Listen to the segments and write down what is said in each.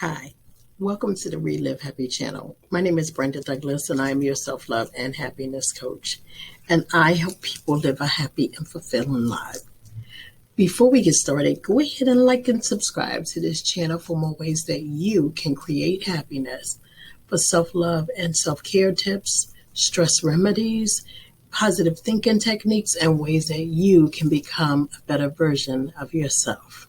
Hi, welcome to the Relive Happy channel. My name is Brenda Douglas and I am your self-love and happiness coach. And I help people live a happy and fulfilling life. Before we get started, go ahead and like and subscribe to this channel for more ways that you can create happiness, for self-love and self-care tips, stress remedies, positive thinking techniques, and ways that you can become a better version of yourself.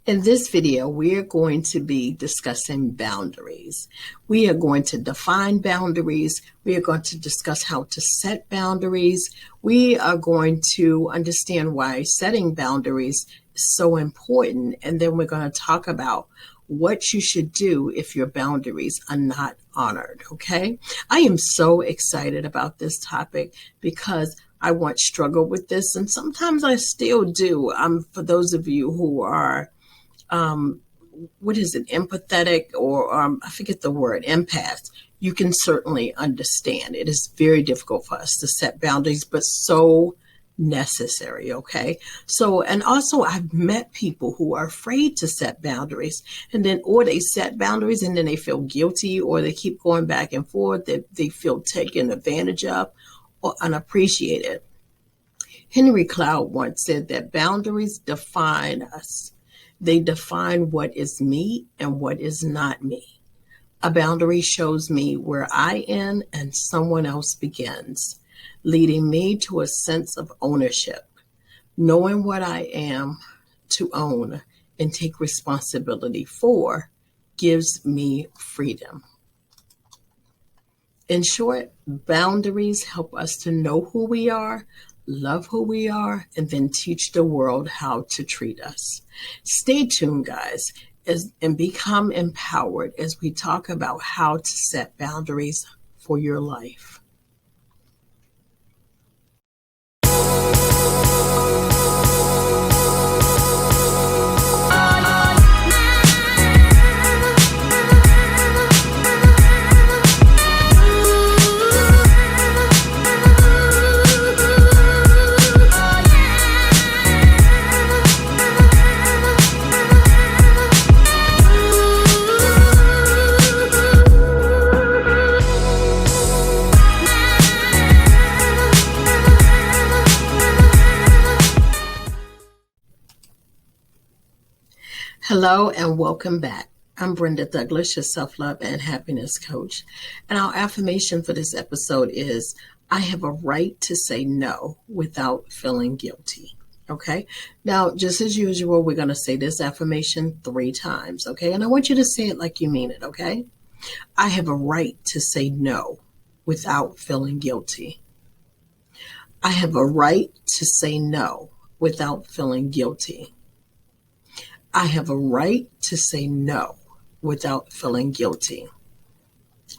In this video, we are going to be discussing boundaries. We are going to define boundaries. We are going to discuss how to set boundaries. We are going to understand why setting boundaries is so important. And then we're going to talk about what you should do if your boundaries are not honored, okay? I am so excited about this topic because I once struggled with this, and sometimes I still do. For those of you who are empathetic or I forget the word, empath, you can certainly understand. It is very difficult for us to set boundaries, but so necessary, okay? So, and also I've met people who are afraid to set boundaries, and then, or they set boundaries and then they feel guilty, or they keep going back and forth, they feel taken advantage of or unappreciated. Henry Cloud once said that boundaries define us. They define what is me and what is not me. A boundary shows me where I end and someone else begins, leading me to a sense of ownership. Knowing what I am to own and take responsibility for gives me freedom. In short, boundaries help us to know who we are, love who we are, and then teach the world how to treat us. Stay tuned, guys, and become empowered as we talk about how to set boundaries for your life. Hello and welcome back. I'm Brenda Douglas, your self-love and happiness coach. And our affirmation for this episode is, I have a right to say no without feeling guilty. Okay. Now, just as usual, we're going to say this affirmation 3 times. Okay. And I want you to say it like you mean it. Okay. I have a right to say no without feeling guilty. I have a right to say no without feeling guilty. I have a right to say no without feeling guilty.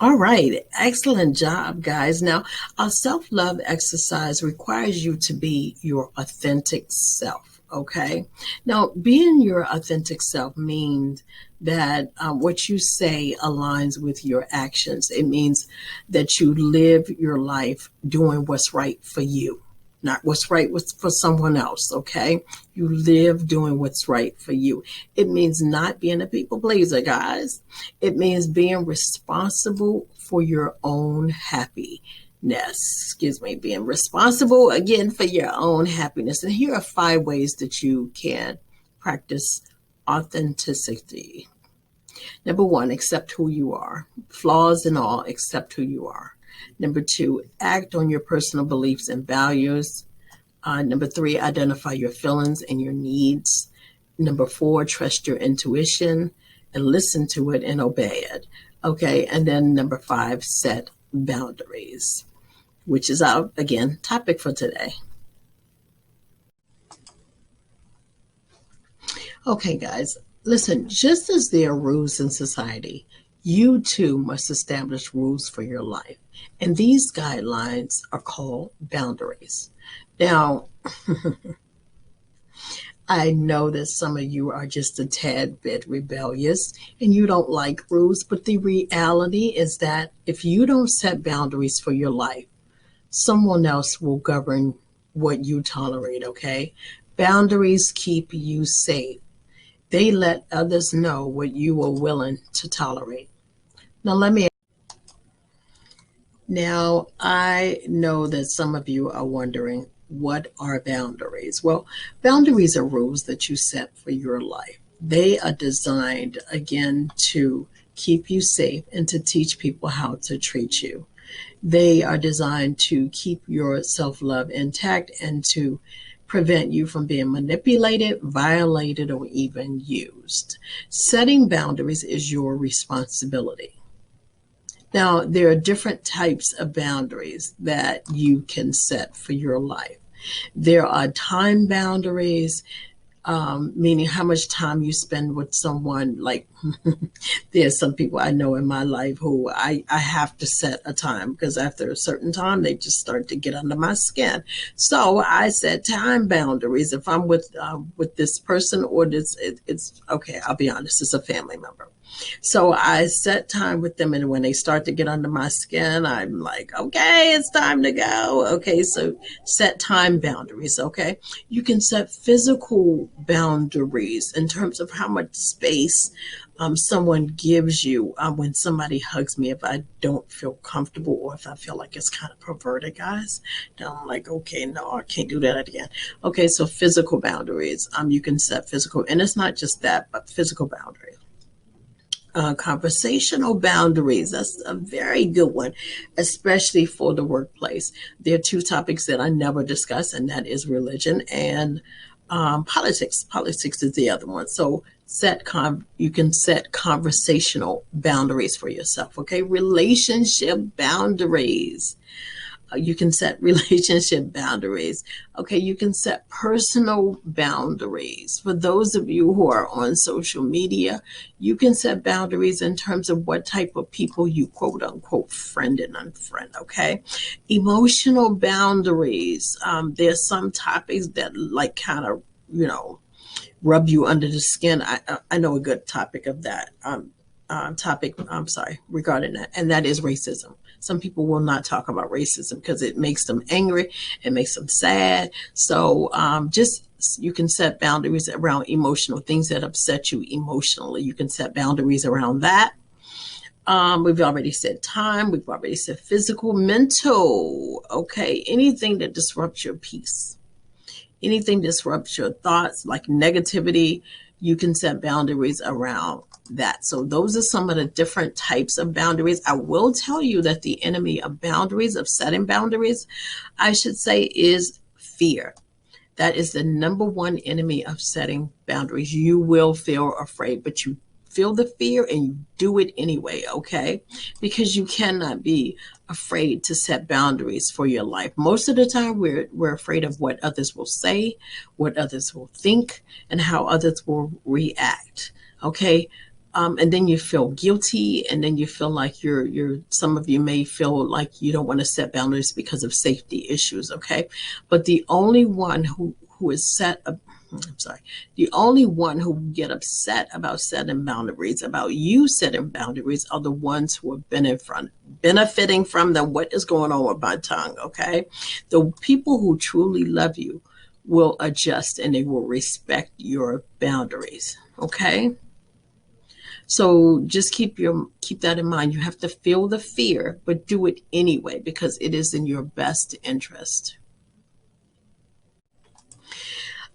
All right. Excellent job, guys. Now, our self-love exercise requires you to be your authentic self. Okay. Now, being your authentic self means that what you say aligns with your actions. It means that you live your life doing what's right for you, not what's right for someone else, okay? You live doing what's right for you. It means not being a people pleaser, guys. It means being responsible for your own happiness. Being responsible, again, for your own happiness. And here are 5 ways that you can practice authenticity. Number 1, accept who you are. Flaws and all, accept who you are. Number 2, act on your personal beliefs and values. Number 3, identify your feelings and your needs. Number 4, trust your intuition and listen to it and obey it. Okay. And then number 5, set boundaries, which is our, again, topic for today. Okay, guys, listen, just as there are rules in society, you too must establish rules for your life. And these guidelines are called boundaries. Now, I know that some of you are just a tad bit rebellious and you don't like rules, but the reality is that if you don't set boundaries for your life, someone else will govern what you tolerate, okay? Boundaries keep you safe. They let others know what you are willing to tolerate. Now, Now, I know that some of you are wondering, what are boundaries? Well, boundaries are rules that you set for your life. They are designed, again, to keep you safe and to teach people how to treat you. They are designed to keep your self love intact and to prevent you from being manipulated, violated, or even used. Setting boundaries is your responsibility. Now, there are different types of boundaries that you can set for your life. There are time boundaries, meaning how much time you spend with someone. Like, there's some people I know in my life who I have to set a time, because after a certain time, they just start to get under my skin. So I set time boundaries. If I'm with this person, or it's okay, I'll be honest, it's a family member. So I set time with them, and when they start to get under my skin, I'm like, okay, it's time to go. Okay, so set time boundaries, okay? You can set physical boundaries in terms of how much space someone gives you when somebody hugs me. If I don't feel comfortable, or if I feel like it's kind of perverted, guys, then I'm like, okay, no, I can't do that again. Okay, so physical boundaries. You can set physical, and it's not just that, but physical boundaries. Conversational boundaries. That's a very good one, especially for the workplace. There are two topics that I never discuss, and that is religion and politics. Politics is the other one. So you can set conversational boundaries for yourself. Okay, relationship boundaries. You can set relationship boundaries. Okay, you can set personal boundaries. For those of you who are on social media, you can set boundaries in terms of what type of people you quote unquote friend and unfriend. Okay, emotional boundaries. There's some topics that like kind of, rub you under the skin. I know a good topic of that. Regarding that, and that is racism. Some people will not talk about racism because it makes them angry, it makes them sad. So you can set boundaries around emotional things that upset you emotionally. You can set boundaries around that. We've already said time, we've already said physical, mental, okay, anything that disrupts your peace. Anything disrupts your thoughts, like negativity, you can set boundaries around that. So those are some of the different types of boundaries. I will tell you that the enemy of boundaries, of setting boundaries, I should say, is fear. That is the number one enemy of setting boundaries. You will feel afraid, but you feel the fear and you do it anyway, okay? Because you cannot be afraid to set boundaries for your life. Most of the time, we're afraid of what others will say, what others will think, and how others will react, okay? And then you feel guilty, and then you feel like some of you may feel like you don't want to set boundaries because of safety issues, okay? But the only one who the only one who get upset about setting boundaries, about you setting boundaries, are the ones who are benefiting from them. What is going on with my tongue, okay? The people who truly love you will adjust, and they will respect your boundaries, okay? So just keep that in mind. You have to feel the fear, but do it anyway, because it is in your best interest.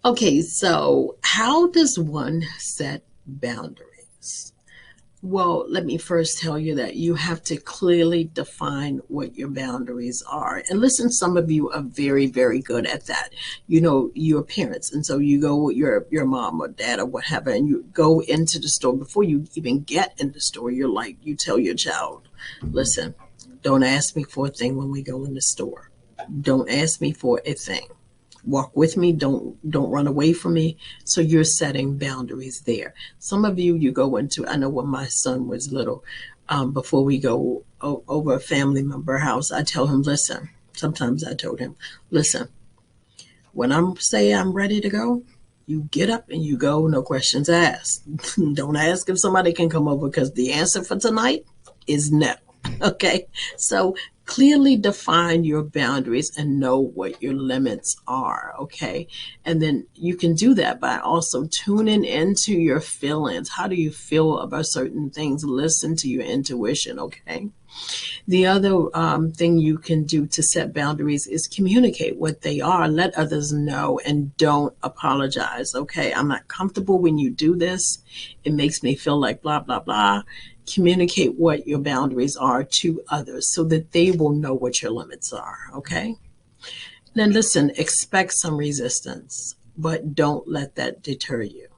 Okay, so how does one set boundaries? Well, let me first tell you that you have to clearly define what your boundaries are. And listen, some of you are very, very good at that. You're parents, and so you go with your mom or dad or whatever, and you go into the store. Before you even get in the store, you tell your child, listen, don't ask me for a thing when we go in the store. Don't ask me for a thing. Walk with me, don't run away from me. So you're setting boundaries there. Some of you go into, I know when my son was little, before we go over a family member house, I tell him, listen, sometimes I told him, listen, when I'm ready to go, you get up and you go, no questions asked. Don't ask if somebody can come over, because the answer for tonight is no. Okay, so Clearly define your boundaries and know what your limits are, okay? And then you can do that by also tuning into your feelings. How do you feel about certain things? Listen to your intuition, okay? The other thing you can do to set boundaries is communicate what they are. Let others know and don't apologize. Okay, I'm not comfortable when you do this. It makes me feel like blah, blah, blah. Communicate what your boundaries are to others so that they will know what your limits are. Okay, then listen, expect some resistance, but don't let that deter you.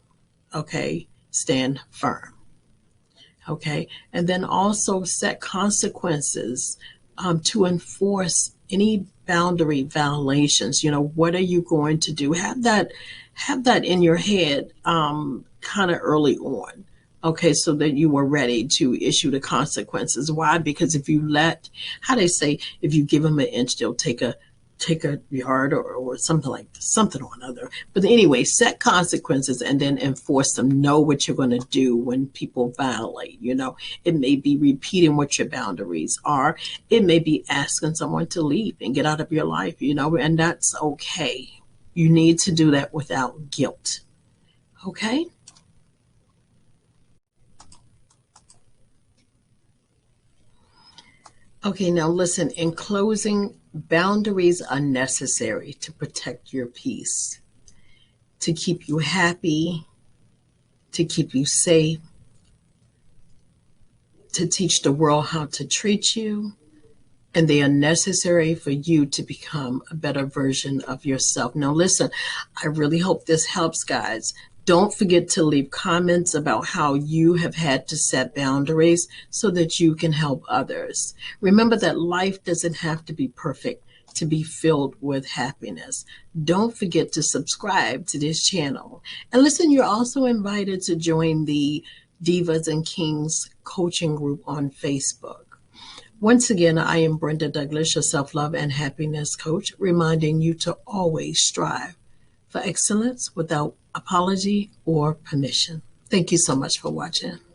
Okay, stand firm. Okay, and then also set consequences to enforce any boundary violations. What are you going to do? Have that in your head kind of early on. Okay, so that you are ready to issue the consequences. Why? Because if you how they say, if you give them an inch, they'll take a yard, or something or another. But anyway, set consequences and then enforce them. Know what you're going to do when people violate. It may be repeating what your boundaries are. It may be asking someone to leave and get out of your life, and that's okay. You need to do that without guilt. Okay? Okay, now listen, in closing, boundaries are necessary to protect your peace, to keep you happy, to keep you safe, to teach the world how to treat you, and they are necessary for you to become a better version of yourself. Now, listen, I really hope this helps, guys. Don't forget to leave comments about how you have had to set boundaries so that you can help others. Remember that life doesn't have to be perfect to be filled with happiness. Don't forget to subscribe to this channel. And listen, you're also invited to join the Divas and Kings coaching group on Facebook. Once again, I am Brenda Douglas, your self-love and happiness coach, reminding you to always strive for excellence without apology or permission. Thank you so much for watching.